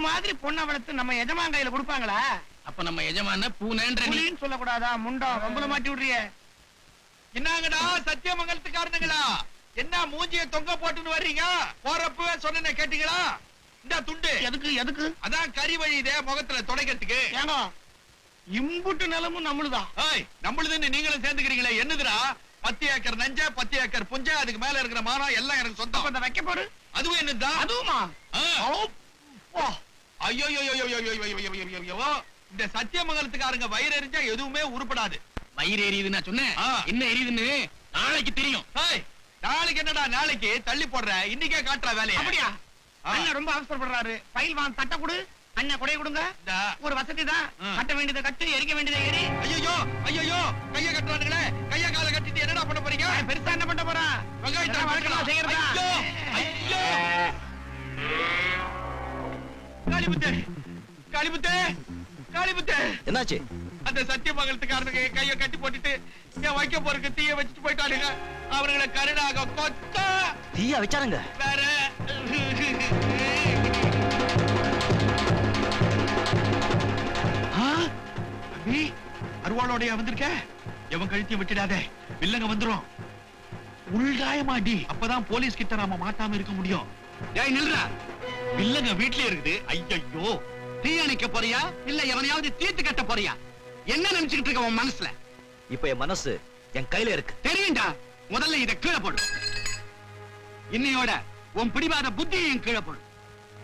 மாதிரி பொண்ணை வளர்த்து நம்ம எஜமான் கையில கொடுப்பாங்களா? அப்ப நம்ம எஜமான பூனேன்னு சொல்லக்கூடாதா? முண்டம் ரொம்பல மாட்டி விடுறிய. என்னங்கடா சத்தியமங்கலத்துக்காரனுங்களா, என்ன மூஞ்சிய தொங்க போட்டுன்னு வர்றீங்க? போறப்பவே சொன்ன கேட்டீங்களா? இந்த துண்டு எதுக்கு எதுக்கு? அதான் கறி வழியுதே முகத்துல துடைக்கிறதுக்கு. ஏங்க இம்புட்டு நிலமும் நம்மளுதான். நம்மளுதுன்னு நீங்களும் சேர்ந்துக்கிறீங்களே, என்னதுடா? 10 ஏக்கர் நஞ்ச, 10 ஏக்கர் புஞ்ச, அதுக்கு மேல இருக்கிற மரம் எல்லாம் எனக்கு சொந்தம். அந்த வைக்க போரு அதுவும் என்னதான்? அதுவுமா? ஐயோ இந்த சத்தியமங்கலத்துக்காரங்க வயிறு எரிஞ்சா எதுவுமே உருப்படாது. வயிறு எரியுதுன்னா சொன்னேன், என்ன எரியுதுன்னு நாளைக்கு தெரியும். நாளைக்கு என்னடா? நாளைக்கு தள்ளி போடுற, இன்னைக்கே காட்டுற வேலையா? அப்படியா? அண்ணன் ரொம்ப அவசரப்படுறாரு. பயில் வாங்க தட்ட கொடு. அண்ணன் கொடைய கொடுங்க. ஒரு வசதி தான். கட்ட வேண்டியதை கட்டு, எரிக்க வேண்டியதை எரி. ஐயோ ஐயோ கைய கட்டுறானுங்களே, கைய கால கட்டிட்டு என்னடா பண்ண போறீங்க? பெருசா என்ன பண்ண போறா? காளிமுத்து காளிமுத்து காளிமுத்து, என்னாச்சு? அந்த சத்தியமங்கலத்துக்காரனுக்கு கைய கட்டி போட்டுட்டு என் வைக்க போறதுக்கு தீய வச்சுட்டு போயிட்டானுங்க. அவர்களை கருணாக கொத்தா தீயா வச்சாருங்க. வேற அருவாளோடைய வந்திருக்க. எவன் கழுத்திய விட்டுடாத, வில்லங்க வந்துரும். உள்காயமாடி, அப்பதான் போலீஸ் கிட்ட நாம மாட்டாம இருக்க முடியும். டேய் நில்றா, வில்லங்க வீட்லயே இருக்குது. ஐயோ, தீ அணைக்க போறியா இல்ல எவனையாவது தீர்த்து கட்ட போறியா? என்ன நினைச்சுக்கிட்டு இருக்க உன் மனசுல? இப்ப என் மனசு என் கையில இருக்கு. தெரியும்டா, முதல்ல இத கீழே போடு. இன்னையோட உன் பிடிவாத புத்தியையும் கீழே போடு.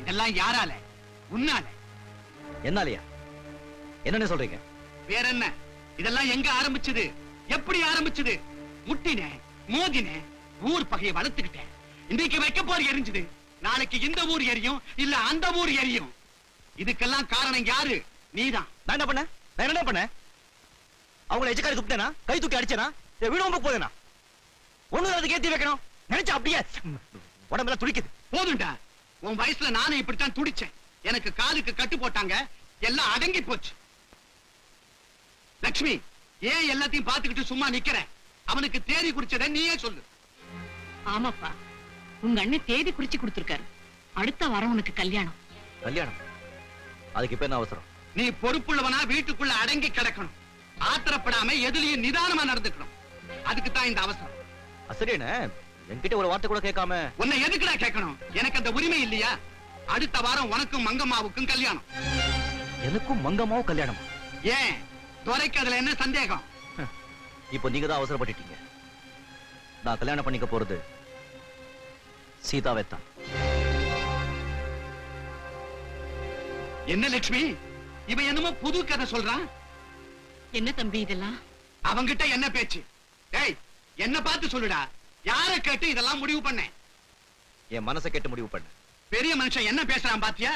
இதெல்லாம் யாரால? உன்னால. என்னாலயா? என்னன்னு சொல்றீங்க? வேற என்ன? இதெல்லாம் எங்க ஆரம்பிச்சது? எப்படி ஆரம்பிச்சது? முட்டினே, மோதினே, ஊர் பகையை வளர்த்துக்கிட்டேன். இன்னைக்கு வைக்க போர் எரிஞ்சது, நாளைக்கு இந்த ஊர் எரியும், இல்ல அந்த ஊர் எரியும். இதுக்கெல்லாம் காரணம் யாரு? நீதான். நான் என்ன பண்ண? நான் என்ன பண்ண? அவங்களை எச்சக்காரி துப்பிட்டேனா? கை தூக்கி அடிச்சேனா? வீடு போதேனா? ஒண்ணு அதுக்கு ஏத்தி வைக்கணும் நினைச்சா அப்படியே உடம்பெல்லாம் துடிக்குது. போதுண்டா, உன் வயசுல நானும் இப்படித்தான் துடிச்சேன். எனக்கு காலுக்கு கட்டு போட்டாங்க, எல்லாம் அடங்கி போச்சு. லட்சுமி, ஏன் எல்லாத்தையும் பாத்துக்கிட்டு சும்மா நிக்கிற? அவனுக்கு தேதி குறிச்சத நீயே சொல்லு. ஆமாப்பா, உங்க அண்ணன் தேதி குறிச்சு கொடுத்திருக்காரு. அடுத்த வாரம் உனக்கு கல்யாணம். கல்யாணம்? அதுக்கு இப்ப என்ன அவசரம்? நீ பொறுப்புள்ளவனா வீட்டுக்குள்ள அடங்கி கிடக்கணும். ஆத்திரப்படாம எதுலயும் நிதானமா நடந்துக்கணும். அதுக்கு தான் இந்த அவசரம். சரிண்ணே, என்கிட்ட ஒரு வார்த்தை கூட கேட்காம உன்னை எதுக்குடா கேட்கணும்? எனக்கு அந்த உரிமை இல்லையா? அடுத்த வாரம் உனக்கும் மங்கம்மாவுக்கும் கல்யாணம். எனக்கும் மங்கம்மாவும் கல்யாணம்? ஏன் துரைக்கு அதுல என்ன சந்தேகம்? இப்போ நீங்க தான் அவசரப்பட்டுட்டீங்க. நான் கல்யாணம் பண்ணிக்க போறது சீதாவை தான். என்ன லட்சுமி, இவன் என்னமோ புது கதை சொல்றான். என்ன தம்பி இதெல்லாம்? அவங்கிட்ட என்ன பேச்சு? ஏய், என்ன பார்த்து சொல்லுடா. யார கேட்டு இதெல்லாம் முடிவு பண்ண? என் மனசை கேட்டு முடிவு பண்ண. பெரிய மனுஷன் என்ன பேசுறான் பாத்தியா?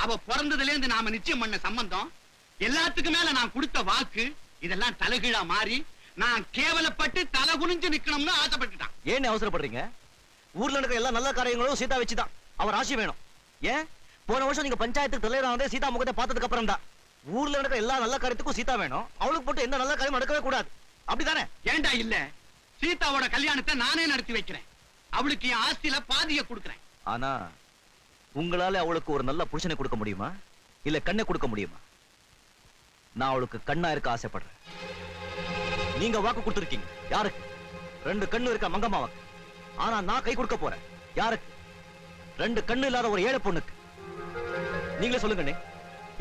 அவ பிறந்ததுல இருந்து நாம நிச்சயம் பண்ண சம்பந்தம், எல்லாத்துக்கும் மேல நான் கொடுத்த வாக்கு, இதெல்லாம் தலைகீழா மாறி நான் கேவலப்பட்டு தலை குனிஞ்சு நிக்கணும்னு ஆசைப்பட்டுட்டான். ஏன் அவசரப்படுறீங்க? ஊர்ல இருக்கிற எல்லா நல்ல காரியங்களும் சீதா வச்சுதான். அவர் ஆசை வேணும். ஏன் போன வருஷம் நீங்க பஞ்சாயத்துக்கு தலைவரானதே சீதா முகத்தை பார்த்ததுக்கு அப்புறம் தான். ஊர்ல நடக்கிற எல்லா நல்ல காரியத்துக்கும் சீதா வேணும். அவளுக்கு போட்டு எந்த நல்ல காரியம் நடக்கவே கூடாது. அப்படித்தானே? ஏண்டா இல்ல, சீதாவோட கல்யாணத்தை நானே நடத்தி வைக்கிறேன். அவளுக்கு என் ஆஸ்தியில பாதிய கொடுக்கிறேன். ஆனா உங்களால அவளுக்கு ஒரு நல்ல புருஷனை கொடுக்க முடியுமா, இல்ல கண்ணை கொடுக்க முடியுமா? நான் அவளுக்கு கண்ணா இருக்க ஆசைப்படுறேன். நீங்க வாக்கு கொடுத்திருக்கீங்க. யாருக்கு? 2 கண்ணு இருக்க மங்கம்மாவுக்கு. ஆனா நான் கை கொடுக்க போறேன். யாருக்கு? 2 கண்ணு இல்லாத ஒரு ஏழை பொண்ணுக்கு. நீங்களே சொல்லுங்க.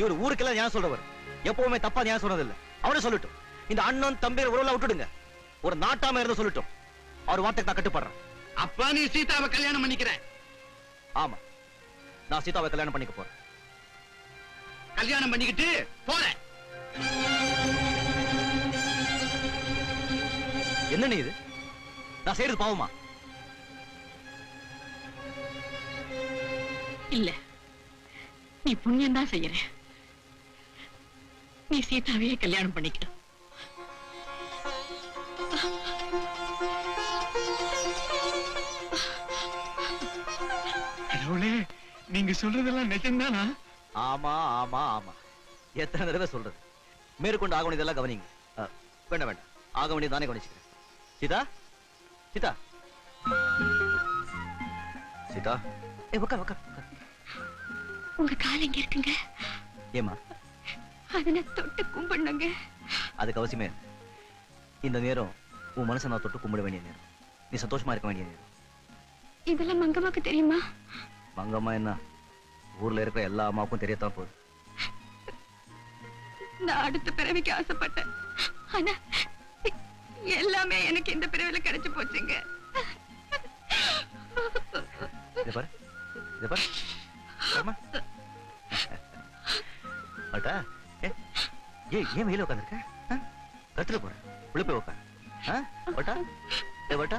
இவர் ஊருக்கெல்லாம் ஞானம் சொல்றவர், எப்பவுமே தப்பா ஞானம் சொன்னதில்லை. அவனே சொல்லட்டும். இந்த அண்ணன் தம்பி உறவுல விட்டுடுங்க. ஒரு நாட்டாம இருந்து சொல்லட்டும். அவர் வார்த்தைக்கு நான் கட்டுப்படுறேன். அப்ப நீ சீதாவை கல்யாணம் பண்ணிக்கிற? ஆமா, நான் சீதாவை கல்யாணம் பண்ணிக்க போறேன். கல்யாணம் பண்ணிக்கிட்டு போறேன். என்ன நீ இது? நான் செய்யறது பாவமா? இல்ல, நீ புண்ணியம் தான் செய்யற. நீ சீதாவையே கல்யாணம் பண்ணிக்க. நீங்க சொல்றதெல்லாம் நிஜம்தானா? ஆமா ஆமா ஆமா. எத்தனை தடவை சொல்றது? மேற்கொண்டு ஆக வேண்டியதெல்லாம் கவனிங்க. வேண்டாம் வேண்டாம், ஆக வேண்டியது தானே கவனிச்சுக்கிறேன். சீதா, சீதா, சீதா, உட்கார் உட்கார். உங்க கால் எங்க இருக்குங்க? ஏமா அத நான் தொட்டு கும்பிடணுங்க. அதுக்கு அவசியமே இல்லை. இந்த நேரம் உன் மனசை நான் தொட்டு கும்பிட வேண்டிய நேரம். நீ சந்தோஷமா இருக்க வேண்டிய நேரம். இதெல்லாம் மங்கம்மாக்கு தெரியுமா? மங்கம்மா என்ன, ஊர்ல இருக்கிற எல்லா அம்மாவுக்கும் தெரியத்தான் போகுது. நான் அடுத்த பிறவிக்கு ஆசைப்பட்டேன். ஆனா எல்லாமே எனக்கு இந்த பிறவில கிடைச்சு போச்சுங்க. இதை பாரு, இதை பாரு. அம்மா. அட்டா, ஏன் வெயில உட்காந்துருக்க? கத்துல போற, உள்ள போய் உட்கார். வட்டா, வட்டா.